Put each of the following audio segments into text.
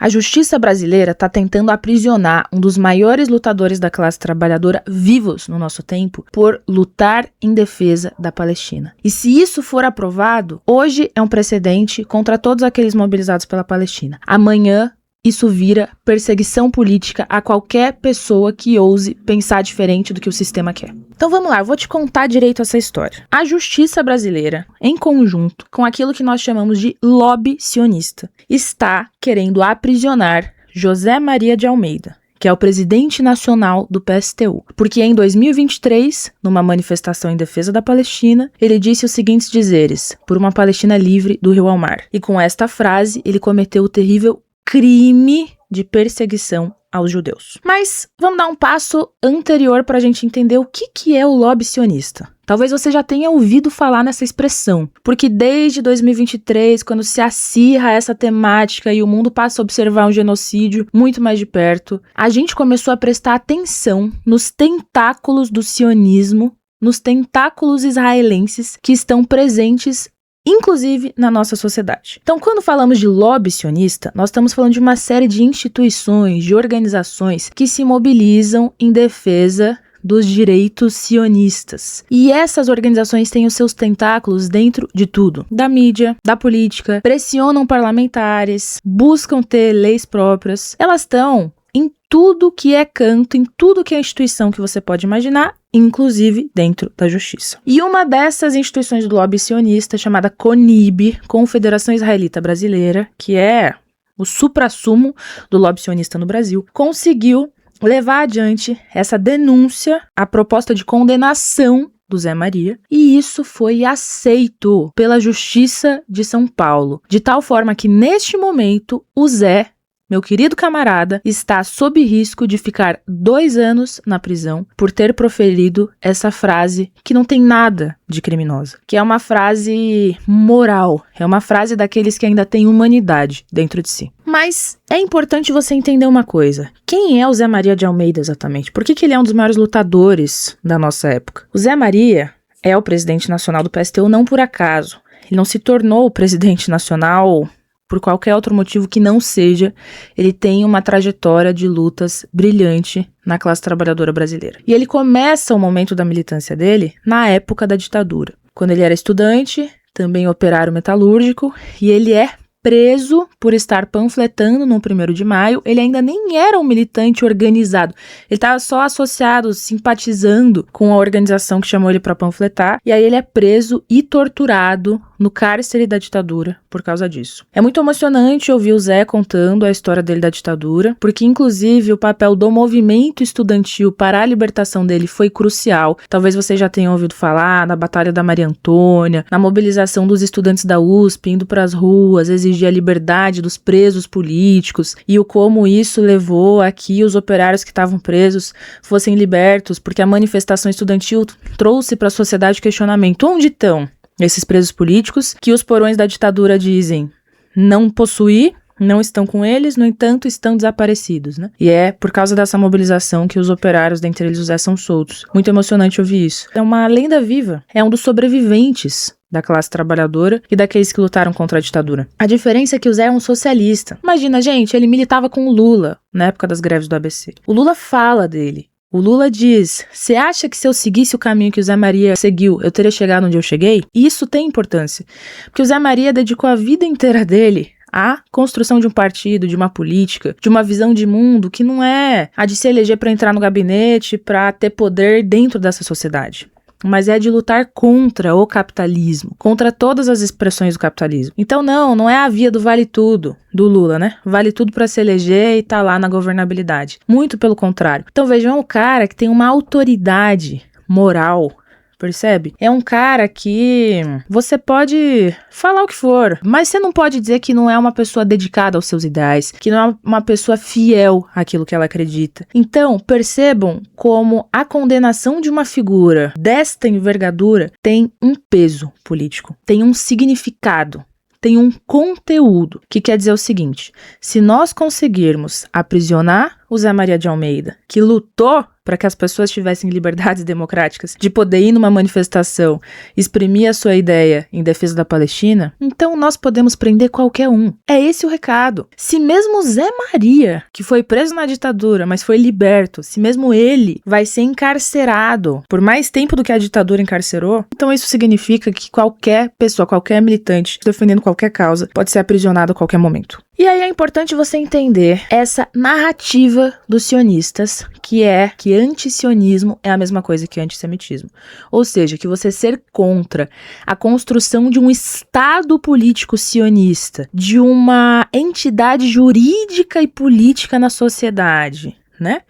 A justiça brasileira está tentando aprisionar um dos maiores lutadores da classe trabalhadora vivos no nosso tempo por lutar em defesa da Palestina. E se isso for aprovado, hoje é um precedente contra todos aqueles mobilizados pela Palestina. Amanhã, isso vira perseguição política a qualquer pessoa que ouse pensar diferente do que o sistema quer. Então vamos lá, eu vou te contar direito essa história. A justiça brasileira, em conjunto com aquilo que nós chamamos de lobby sionista, está querendo aprisionar José Maria de Almeida, que é o presidente nacional do PSTU. Porque em 2023, numa manifestação em defesa da Palestina, ele disse os seguintes dizeres: por uma Palestina livre do rio ao mar. E com esta frase, ele cometeu o terrível crime de perseguição aos judeus. Mas vamos dar um passo anterior para a gente entender o que é o lobby sionista. Talvez você já tenha ouvido falar nessa expressão, porque desde 2023, quando se acirra essa temática e o mundo passa a observar um genocídio muito mais de perto, a gente começou a prestar atenção nos tentáculos do sionismo, nos tentáculos israelenses que estão presentes inclusive na nossa sociedade. Então, quando falamos de lobby sionista, nós estamos falando de uma série de instituições, de organizações que se mobilizam em defesa dos direitos sionistas. E essas organizações têm os seus tentáculos dentro de tudo, da mídia, da política, pressionam parlamentares, buscam ter leis próprias. Elas estão em tudo que é canto, em tudo que é instituição que você pode imaginar, inclusive dentro da justiça. E uma dessas instituições do lobby sionista, chamada CONIB, Confederação Israelita Brasileira, que é o suprassumo do lobby sionista no Brasil, conseguiu levar adiante essa denúncia, a proposta de condenação do Zé Maria, e isso foi aceito pela Justiça de São Paulo, de tal forma que neste momento o Zé, meu querido camarada, está sob risco de ficar 2 anos na prisão por ter proferido essa frase que não tem nada de criminosa, que é uma frase moral, é uma frase daqueles que ainda têm humanidade dentro de si. Mas é importante você entender uma coisa. Quem é o Zé Maria de Almeida exatamente? Por que ele é um dos maiores lutadores da nossa época? O Zé Maria é o presidente nacional do PSTU não por acaso. Ele não se tornou o presidente nacional por qualquer outro motivo que não seja, ele tem uma trajetória de lutas brilhante na classe trabalhadora brasileira. E ele começa o momento da militância dele na época da ditadura, quando ele era estudante, também operário metalúrgico, e ele é preso por estar panfletando no 1º de maio. Ele ainda nem era um militante organizado, ele estava só associado, simpatizando com a organização que chamou ele para panfletar, e aí ele é preso e torturado no cárcere da ditadura por causa disso. É muito emocionante ouvir o Zé contando a história dele da ditadura, porque inclusive o papel do movimento estudantil para a libertação dele foi crucial. Talvez você já tenha ouvido falar na Batalha da Maria Antônia, na mobilização dos estudantes da USP, indo para as ruas, exigir a liberdade dos presos políticos, e o como isso levou a que os operários que estavam presos fossem libertos, porque a manifestação estudantil trouxe para a sociedade questionamento: onde estão esses presos políticos que os porões da ditadura dizem não possuir, não estão com eles, no entanto estão desaparecidos, né? E é por causa dessa mobilização que os operários, dentre eles o Zé, são soltos. Muito emocionante ouvir isso. É uma lenda viva, é um dos sobreviventes da classe trabalhadora e daqueles que lutaram contra a ditadura. A diferença é que o Zé é um socialista. Imagina, gente, ele militava com o Lula na época das greves do ABC. O Lula fala dele. O Lula diz: você acha que se eu seguisse o caminho que o Zé Maria seguiu, eu teria chegado onde eu cheguei? E isso tem importância, porque o Zé Maria dedicou a vida inteira dele à construção de um partido, de uma política, de uma visão de mundo que não é a de se eleger para entrar no gabinete, para ter poder dentro dessa sociedade, mas é de lutar contra o capitalismo, contra todas as expressões do capitalismo. Então não é a via do vale tudo do Lula, né? Vale tudo para se eleger e tá lá na governabilidade. Muito pelo contrário. Então vejam, o cara que tem uma autoridade moral, percebe? É um cara que você pode falar o que for, mas você não pode dizer que não é uma pessoa dedicada aos seus ideais, que não é uma pessoa fiel àquilo que ela acredita. Então, percebam como a condenação de uma figura desta envergadura tem um peso político, tem um significado, tem um conteúdo, que quer dizer o seguinte: se nós conseguirmos aprisionar o Zé Maria de Almeida, que lutou para que as pessoas tivessem liberdades democráticas de poder ir numa manifestação, exprimir a sua ideia em defesa da Palestina, então nós podemos prender qualquer um. É esse o recado. Se mesmo Zé Maria, que foi preso na ditadura, mas foi liberto, se mesmo ele vai ser encarcerado por mais tempo do que a ditadura encarcerou, então isso significa que qualquer pessoa, qualquer militante defendendo qualquer causa pode ser aprisionado a qualquer momento. E aí é importante você entender essa narrativa dos sionistas, que é que antisionismo é a mesma coisa que antissemitismo. Ou seja, que você ser contra a construção de um Estado político sionista, de uma entidade jurídica e política na sociedade, né?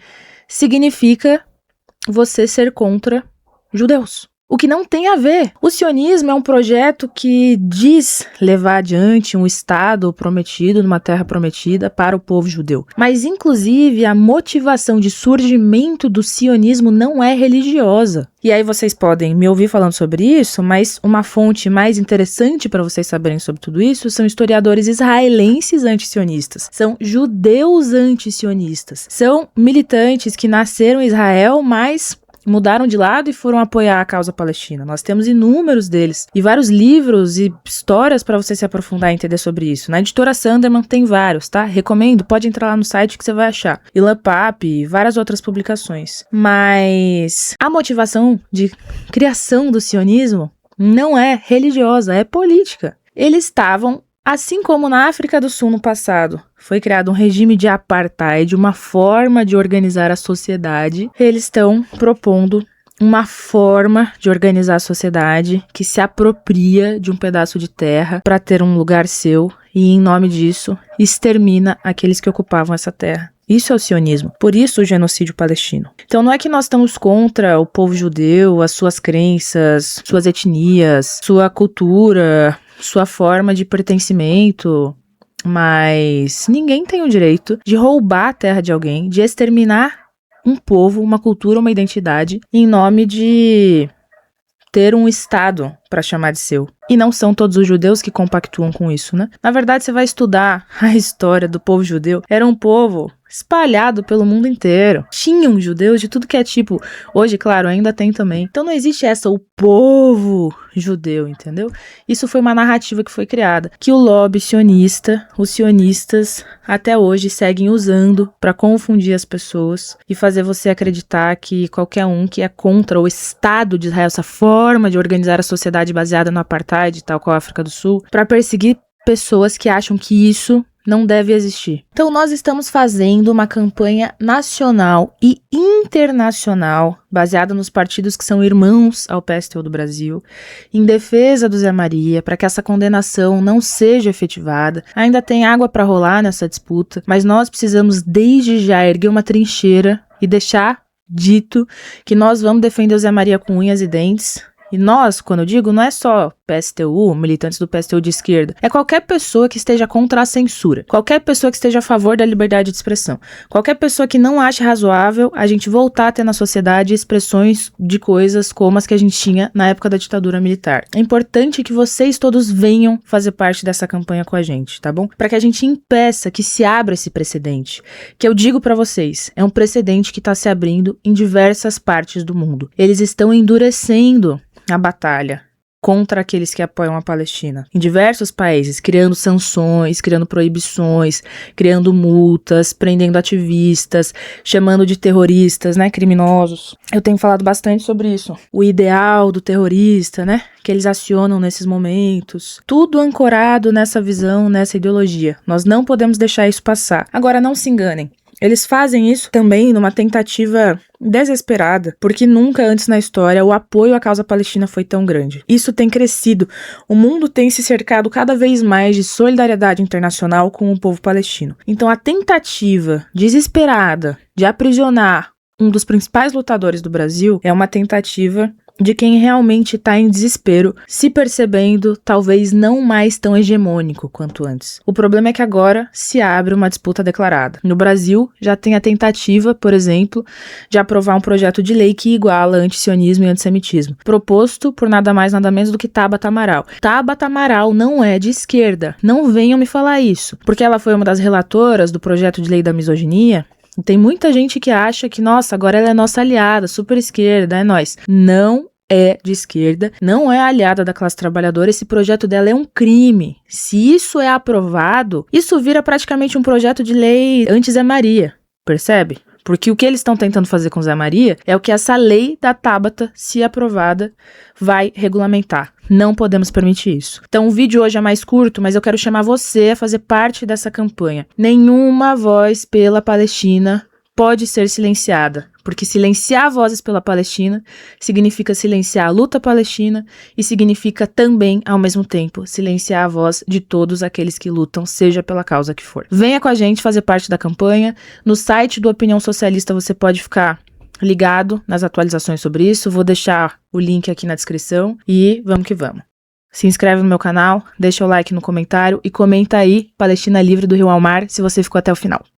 Significa você ser contra judeus. O que não tem a ver. O sionismo é um projeto que diz levar adiante um Estado prometido numa terra prometida para o povo judeu. Mas, inclusive, a motivação de surgimento do sionismo não é religiosa. E aí vocês podem me ouvir falando sobre isso, mas uma fonte mais interessante para vocês saberem sobre tudo isso são historiadores israelenses antisionistas. São judeus antisionistas. São militantes que nasceram em Israel, mas mudaram de lado e foram apoiar a causa palestina. Nós temos inúmeros deles e vários livros e histórias para você se aprofundar e entender sobre isso. Na editora Sanderman tem vários, tá? Recomendo, pode entrar lá no site que você vai achar. Ilan Pappe e várias outras publicações. Mas a motivação de criação do sionismo não é religiosa, é política. Eles estavam, assim como na África do Sul no passado, foi criado um regime de apartheid, uma forma de organizar a sociedade. Eles estão propondo uma forma de organizar a sociedade que se apropria de um pedaço de terra para ter um lugar seu e, em nome disso, extermina aqueles que ocupavam essa terra. Isso é o sionismo. Por isso o genocídio palestino. Então não é que nós estamos contra o povo judeu, as suas crenças, suas etnias, sua cultura, sua forma de pertencimento, mas ninguém tem o direito de roubar a terra de alguém, de exterminar um povo, uma cultura, uma identidade, em nome de ter um Estado para chamar de seu. E não são todos os judeus que compactuam com isso, né? Na verdade, você vai estudar a história do povo judeu. Era um povo espalhado pelo mundo inteiro. Tinham judeus de tudo que é tipo. Hoje, claro, ainda tem também. Então não existe o povo judeu, entendeu? Isso foi uma narrativa que foi criada, que o lobby sionista, os sionistas, até hoje seguem usando para confundir as pessoas e fazer você acreditar que qualquer um que é contra o Estado de Israel, essa forma de organizar a sociedade baseada no apartheid, tal qual a África do Sul, para perseguir pessoas que acham que isso não deve existir. Então nós estamos fazendo uma campanha nacional e internacional, baseada nos partidos que são irmãos ao PSTU do Brasil, em defesa do Zé Maria, para que essa condenação não seja efetivada. Ainda tem água para rolar nessa disputa, mas nós precisamos desde já erguer uma trincheira e deixar dito que nós vamos defender o Zé Maria com unhas e dentes. E nós, quando eu digo, não é só PSTU, militantes do PSTU de esquerda, é qualquer pessoa que esteja contra a censura, qualquer pessoa que esteja a favor da liberdade de expressão, qualquer pessoa que não ache razoável a gente voltar a ter na sociedade expressões de coisas como as que a gente tinha na época da ditadura militar. É importante que vocês todos venham fazer parte dessa campanha com a gente, tá bom? Para que a gente impeça que se abra esse precedente, que eu digo para vocês, é um precedente que está se abrindo em diversas partes do mundo. Eles estão endurecendo a batalha contra aqueles que apoiam a Palestina. Em diversos países, criando sanções, criando proibições, criando multas, prendendo ativistas, chamando de terroristas, né, criminosos. Eu tenho falado bastante sobre isso. O ideal do terrorista, né, que eles acionam nesses momentos. Tudo ancorado nessa visão, nessa ideologia. Nós não podemos deixar isso passar. Agora, não se enganem. Eles fazem isso também numa tentativa desesperada, porque nunca antes na história o apoio à causa palestina foi tão grande. Isso tem crescido. O mundo tem se cercado cada vez mais de solidariedade internacional com o povo palestino. Então a tentativa desesperada de aprisionar um dos principais lutadores do Brasil é uma tentativa de quem realmente está em desespero, se percebendo talvez não mais tão hegemônico quanto antes. O problema é que agora se abre uma disputa declarada. No Brasil, já tem a tentativa, por exemplo, de aprovar um projeto de lei que iguala antisionismo e antissemitismo, proposto por nada mais nada menos do que Tabata Amaral. Tabata Amaral não é de esquerda, não venham me falar isso, porque ela foi uma das relatoras do projeto de lei da misoginia, E tem muita gente que acha que, nossa, agora ela é nossa aliada, super esquerda, é nóis. Não é de esquerda, não é aliada da classe trabalhadora, esse projeto dela é um crime. Se isso é aprovado, isso vira praticamente um projeto de lei anti-Zé Maria, percebe? Porque o que eles estão tentando fazer com Zé Maria é o que essa lei da Tabata, se aprovada, vai regulamentar. Não podemos permitir isso. Então o vídeo hoje é mais curto, mas eu quero chamar você a fazer parte dessa campanha. Nenhuma voz pela Palestina pode ser silenciada, porque silenciar vozes pela Palestina significa silenciar a luta palestina e significa também, ao mesmo tempo, silenciar a voz de todos aqueles que lutam, seja pela causa que for. Venha com a gente fazer parte da campanha. No site do Opinião Socialista você pode ficar ligado nas atualizações sobre isso. Vou deixar o link aqui na descrição e vamos que vamos. Se inscreve no meu canal, deixa o like no comentário e comenta aí Palestina livre do Rio ao Mar se você ficou até o final.